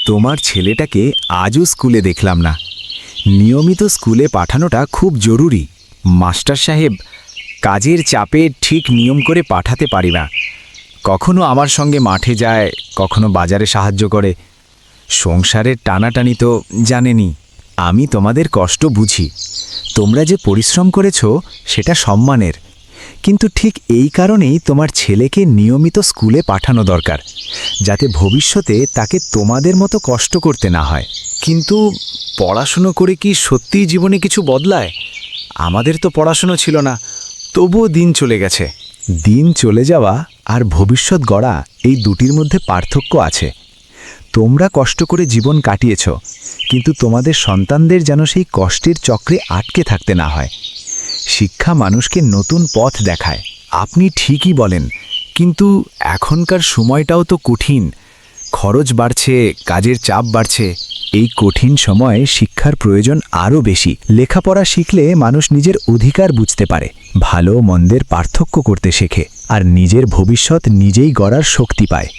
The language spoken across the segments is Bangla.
তোমার ছেলেটাকে আজও স্কুলে দেখলাম না। নিয়মিত স্কুলে পাঠানোটা খুব জরুরি। মাস্টার সাহেব, কাজের চাপে ঠিক নিয়ম করে পাঠাতে পারি না। কখনো আমার সঙ্গে মাঠে যায়, কখনো বাজারে সাহায্য করে। সংসারের টানাটানি তো জানেনই। আমি তোমাদের কষ্ট বুঝি। তোমরা যে পরিশ্রম করেছো সেটা সম্মানের, কিন্তু ঠিক এই কারণেই তোমার ছেলেকে নিয়মিত স্কুলে পাঠানো দরকার, যাতে ভবিষ্যতে তাকে তোমাদের মতো কষ্ট করতে না হয়। কিন্তু পড়াশুনো করে কি সত্যিই জীবনে কিছু বদলায়? আমাদের তো পড়াশুনো ছিল না, তবুও দিন চলে গেছে। দিন চলে যাওয়া আর ভবিষ্যৎ গড়া, এই দুটির মধ্যে পার্থক্য আছে। তোমরা কষ্ট করে জীবন কাটিয়েছ, কিন্তু তোমাদের সন্তানদের যেন সেই কষ্টের চক্রে আটকে থাকতে না হয়। শিক্ষা মানুষকে নতুন পথ দেখায়। আপনি ঠিকই বলেন, কিন্তু এখনকার সময়টাও তো কঠিন। খরচ বাড়ছে, কাজের চাপ বাড়ছে। এই কঠিন সময়ে শিক্ষার প্রয়োজন আরও বেশি। লেখাপড়া শিখলে মানুষ নিজের অধিকার বুঝতে পারে, ভালো মন্দের পার্থক্য করতে শেখে, আর নিজের ভবিষ্যৎ নিজেই গড়ার শক্তি পায়।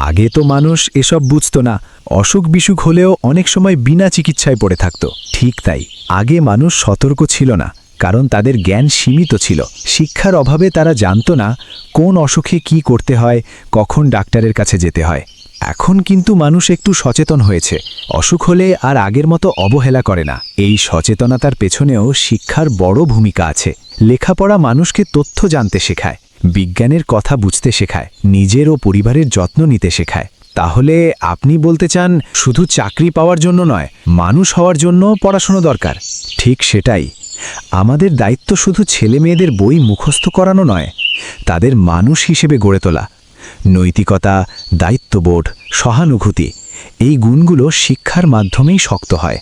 আগে তো মানুষ এসব বুঝতো না। অসুখ বিসুখ হলেও অনেক সময় বিনা চিকিৎসায় পড়ে থাকত। ঠিক তাই, আগে মানুষ সতর্ক ছিল না, কারণ তাদের জ্ঞান সীমিত ছিল। শিক্ষার অভাবে তারা জানত না কোন অসুখে কি করতে হয়, কখন ডাক্তারের কাছে যেতে হয়। এখন কিন্তু মানুষ একটু সচেতন হয়েছে। অসুখ হলে আর আগের মতো অবহেলা করে না। এই সচেতনতার পেছনেও শিক্ষার বড় ভূমিকা আছে। লেখাপড়া মানুষকে তথ্য জানতে শেখায়, বিজ্ঞানের কথা বুঝতে শেখায়, নিজের ও পরিবারের যত্ন নিতে শেখায়। তাহলে আপনি বলতে চান শুধু চাকরি পাওয়ার জন্য নয়, মানুষ হওয়ার জন্য পড়াশোনা দরকার? ঠিক সেটাই। আমাদের দায়িত্ব শুধু ছেলে মেয়েদের বই মুখস্থ করানো নয়, তাদের মানুষ হিসেবে গড়ে তোলা। নৈতিকতা, দায়িত্ববোধ, সহানুভূতি, এই গুণগুলো শিক্ষার মাধ্যমেই শক্ত হয়।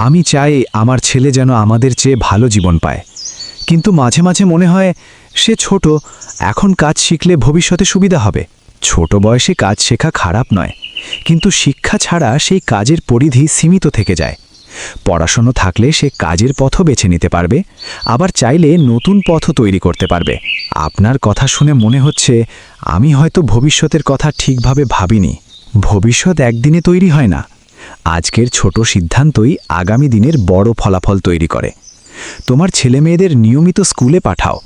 আমি চাই আমার ছেলে যেন আমাদের চেয়ে ভালো জীবন পায়, কিন্তু মাঝে মাঝে মনে হয় সে ছোট, এখন কাজ শিখলে ভবিষ্যতে সুবিধা হবে। ছোট বয়সে কাজ শেখা খারাপ নয়, কিন্তু শিক্ষা ছাড়া সেই কাজের পরিধি সীমিত থেকে যায়। পড়াশোনা থাকলে সে কাজের পথও বেছে নিতে পারবে, আবার চাইলে নতুন পথও তৈরি করতে পারবে। আপনার কথা শুনে মনে হচ্ছে আমি হয়তো ভবিষ্যতের কথা ঠিকভাবে ভাবিনি। ভবিষ্যৎ একদিনে তৈরি হয় না। আজকের ছোট সিদ্ধান্তই আগামী দিনের বড় ফলাফল তৈরি করে। তোমার ছেলেমেয়েদের নিয়মিত স্কুলে পাঠাও।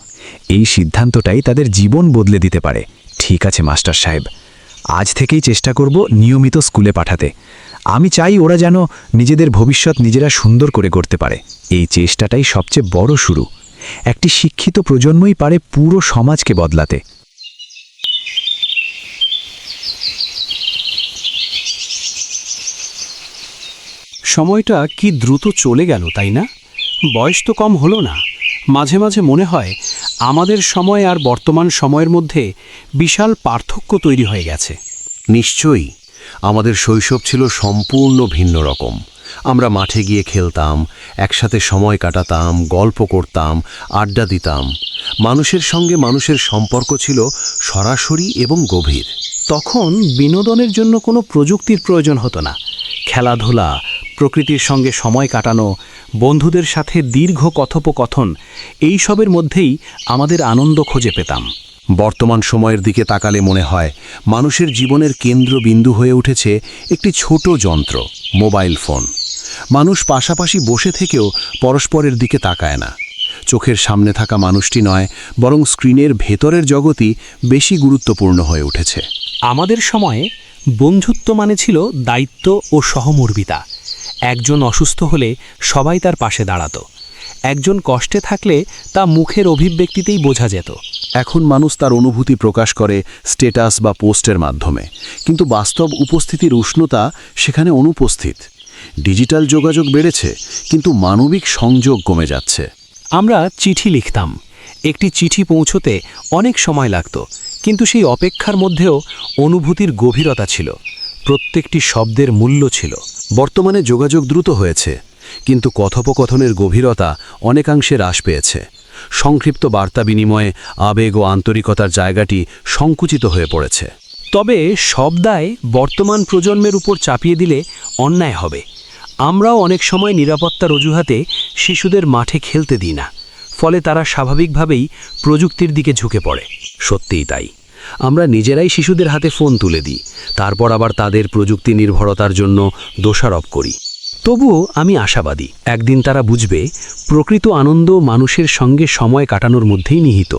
এই সিদ্ধান্তটাই তাদের জীবন বদলে দিতে পারে। ঠিক আছে মাস্টার সাহেব, আজ থেকেই চেষ্টা করব নিয়মিত স্কুলে পাঠাতে। আমি চাই ওরা যেন নিজেদের ভবিষ্যৎ নিজেরা সুন্দর করে গড়তে পারে। এই চেষ্টাটাই সবচেয়ে বড় শুরু। একটি শিক্ষিত প্রজন্মই পারে পুরো সমাজকে বদলাতে। সময়টা কি দ্রুত চলে গেল, তাই না? বয়স তো কম হলো না। মাঝে মাঝে মনে হয় আমাদের সময় আর বর্তমান সময়ের মধ্যে বিশাল পার্থক্য তৈরি হয়ে গেছে। নিশ্চয়ই, আমাদের শৈশব ছিল সম্পূর্ণ ভিন্ন রকম। আমরা মাঠে গিয়ে খেলতাম, একসাথে সময় কাটাতাম, গল্প করতাম, আড্ডা দিতাম। মানুষের সঙ্গে মানুষের সম্পর্ক ছিল সরাসরি এবং গভীর। তখন বিনোদনের জন্য কোনো প্রযুক্তির প্রয়োজন হতো না। খেলাধুলা, প্রকৃতির সঙ্গে সময় কাটানো, বন্ধুদের সাথে দীর্ঘ কথোপকথন, এই সবের মধ্যেই আমাদের আনন্দ খুঁজে পেতাম। বর্তমান সময়ের দিকে তাকালে মনে হয় মানুষের জীবনের কেন্দ্রবিন্দু হয়ে উঠেছে একটি ছোট যন্ত্র, মোবাইল ফোন। মানুষ পাশাপাশি বসে থেকেও পরস্পরের দিকে তাকায় না। চোখের সামনে থাকা মানুষটি নয়, বরং স্ক্রিনের ভেতরের জগতই বেশি গুরুত্বপূর্ণ হয়ে উঠেছে। আমাদের সময়ে বন্ধুত্ব মানে ছিল দায়িত্ব ও সহমর্মিতা। একজন অসুস্থ হলে সবাই তার পাশে দাঁড়াতো। একজন কষ্টে থাকলে তা মুখের অভিব্যক্তিতেই বোঝা যেত। এখন মানুষ তার অনুভূতি প্রকাশ করে স্ট্যাটাস বা পোস্টের মাধ্যমে, কিন্তু বাস্তব উপস্থিতির উষ্ণতা সেখানে অনুপস্থিত। ডিজিটাল যোগাযোগ বেড়েছে, কিন্তু মানবিক সংযোগ কমে যাচ্ছে। আমরা চিঠি লিখতাম। একটি চিঠি পৌঁছতে অনেক সময় লাগত, কিন্তু সেই অপেক্ষার মধ্যেও অনুভূতির গভীরতা ছিল। প্রত্যেকটি শব্দের মূল্য ছিল। বর্তমানে যোগাযোগ দ্রুত হয়েছে, কিন্তু কথোপকথনের গভীরতা অনেকাংশে হ্রাস পেয়েছে। সংক্ষিপ্ত বার্তা বিনিময়ে আবেগ ও আন্তরিকতার জায়গাটি সংকুচিত হয়ে পড়েছে। তবে সব দায় বর্তমান প্রজন্মের উপর চাপিয়ে দিলে অন্যায় হবে। আমরাও অনেক সময় নিরাপত্তার অজুহাতে শিশুদের মাঠে খেলতে দিই না, ফলে তারা স্বাভাবিকভাবেই প্রযুক্তির দিকে ঝুঁকে পড়ে। সত্যিই তাই। আমরা নিজেরাই শিশুদের হাতে ফোন তুলে দিই, তারপর আবার তাদের প্রযুক্তি নির্ভরতার জন্য দোষারোপ করি। তবুও আমি আশাবাদী, একদিন তারা বুঝবে প্রকৃত আনন্দ মানুষের সঙ্গে সময় কাটানোর মধ্যেই নিহিত।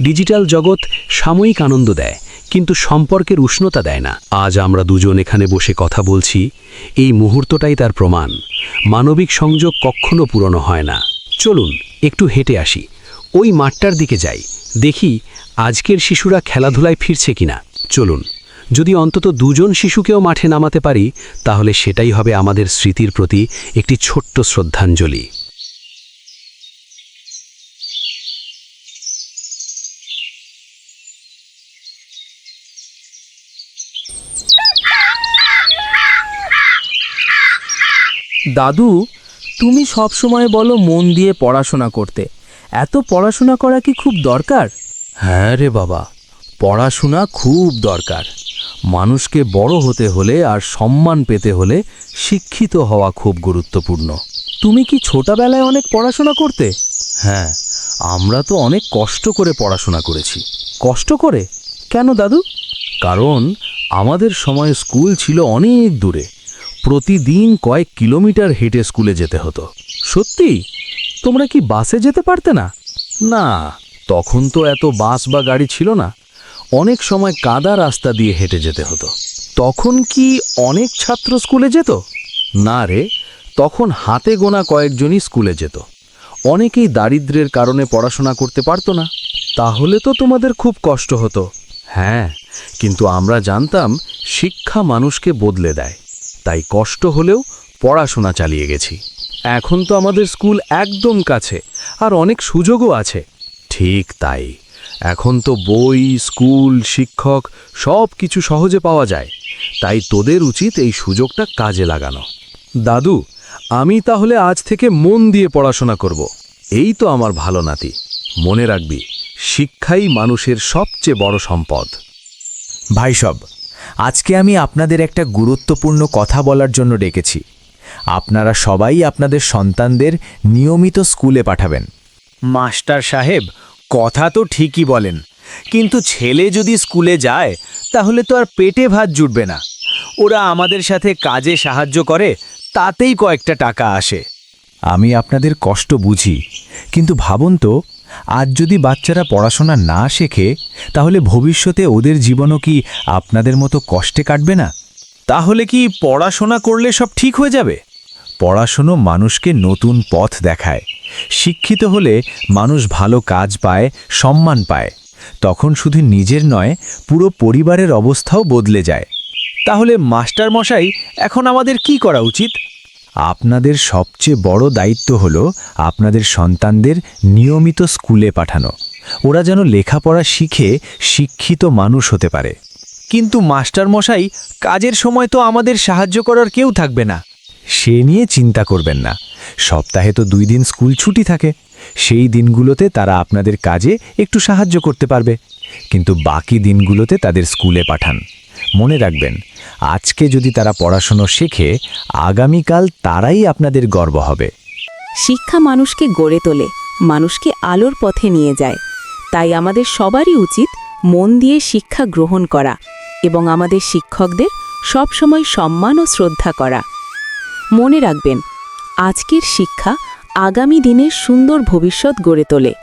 ডিজিটাল জগৎ সাময়িক আনন্দ দেয়, কিন্তু সম্পর্কের উষ্ণতা দেয় না। আজ আমরা দুজন এখানে বসে কথা বলছি, এই মুহূর্তটাই তার প্রমাণ। মানবিক সংযোগ কখনো পুরনো হয় না। চলুন একটু হেঁটে আসি, ওই মাঠটার দিকে যাই, দেখি আজকের শিশুরা খেলাধুলায় ফিরছে কিনা। চলুন, যদি অন্তত দুজন শিশুকেও মাঠে নামাতে পারি, তাহলে সেটাই হবে আমাদের স্মৃতির প্রতি একটি ছোট্ট শ্রদ্ধাঞ্জলি। দাদু, তুমি সব সময় বলো মন দিয়ে পড়াশোনা করতে। এত পড়াশোনা করা কি খুব দরকার? হ্যাঁ রে বাবা, পড়াশোনা খুব দরকার। মানুষকে বড় হতে হলে আর সম্মান পেতে হলে শিক্ষিত হওয়া খুব গুরুত্বপূর্ণ। তুমি কি ছোটবেলায় অনেক পড়াশোনা করতে? হ্যাঁ, আমরা তো অনেক কষ্ট করে পড়াশোনা করেছি। কষ্ট করে? কেন দাদু? কারণ আমাদের সময় স্কুল ছিল অনেক দূরে, প্রতিদিন কয়েক কিলোমিটার হেঁটে স্কুলে যেতে হতো। সত্যি? তোমরা কি বাসে যেতে পারতে না? না, তখন তো এত বাস বা গাড়ি ছিল না। অনেক সময় কাদা রাস্তা দিয়ে হেঁটে যেতে হতো। তখন কি অনেক ছাত্র স্কুলে যেত? না রে, তখন হাতে গোনা কয়েকজনই স্কুলে যেত। অনেকেই দারিদ্র্যের কারণে পড়াশোনা করতে পারতো না। তাহলে তো তোমাদের খুব কষ্ট হতো। হ্যাঁ, কিন্তু আমরা জানতাম শিক্ষা মানুষকে বদলে দেয়, তাই কষ্ট হলেও পড়াশোনা চালিয়ে গেছি। এখন তো আমাদের স্কুল একদম কাছে, আর অনেক সুযোগও আছে। ঠিক তাই, এখন তো বই, স্কুল, শিক্ষক সব কিছু সহজে পাওয়া যায়। তাই তোদের উচিত এই সুযোগটা কাজে লাগানো। দাদু, আমি তাহলে আজ থেকে মন দিয়ে পড়াশোনা করব। এই তো আমার ভালো নাতি। মনে রাখবি, শিক্ষাই মানুষের সবচেয়ে বড় সম্পদ। ভাইসব, আজকে আমি আপনাদের একটা গুরুত্বপূর্ণ কথা বলার জন্য ডেকেছি। আপনারা সবাই আপনাদের সন্তানদের নিয়মিত স্কুলে পাঠাবেন। মাস্টার সাহেব, কথা তো ঠিকই বলেন, কিন্তু ছেলে যদি স্কুলে যায় তাহলে তো আর পেটে ভাত জুটবে না। ওরা আমাদের সাথে কাজে সাহায্য করে, তাতেই কয়েকটা টাকা আসে। আমি আপনাদের কষ্ট বুঝি, কিন্তু ভাবুন তো, আজ যদি বাচ্চারা পড়াশোনা না শেখে, তাহলে ভবিষ্যতে ওদের জীবনও কি আপনাদের মতো কষ্টে কাটবে না? তাহলে কি পড়াশোনা করলে সব ঠিক হয়ে যাবে? পড়াশোনা মানুষকে নতুন পথ দেখায়। শিক্ষিত হলে মানুষ ভালো কাজ পায়, সম্মান পায়। তখন শুধু নিজের নয়, পুরো পরিবারের অবস্থাও বদলে যায়। তাহলে মাস্টার মশাই, এখন আমাদের কি করা উচিত? আপনাদের সবচেয়ে বড় দায়িত্ব হলো আপনাদের সন্তানদের নিয়মিত স্কুলে পাঠানো। ওরা যেন লেখাপড়া শিখে শিক্ষিত মানুষ হতে পারে। কিন্তু মাস্টার মশাই, কাজের সময় তো আমাদের সাহায্য করার কেউ থাকবে না। সে নিয়ে চিন্তা করবেন না, সপ্তাহে তো 2 দিন স্কুল ছুটি থাকে। সেই দিনগুলোতে তারা আপনাদের কাজে একটু সাহায্য করতে পারবে, কিন্তু বাকি দিনগুলোতে তাদের স্কুলে পাঠান। মনে রাখবেন, আজকে যদি তারা পড়াশোনা শেখে, আগামীকাল তারাই আপনাদের গর্ব হবে। শিক্ষা মানুষকে গড়ে তোলে, মানুষকে আলোর পথে নিয়ে যায়। তাই আমাদের সবারই উচিত মন দিয়ে শিক্ষা গ্রহণ করা এবং আমাদের শিক্ষকদের সবসময় সম্মান ও শ্রদ্ধা করা। মনে রাখবেন, আজকের শিক্ষা আগামী দিনের সুন্দর ভবিষ্যৎ গড়ে তোলে।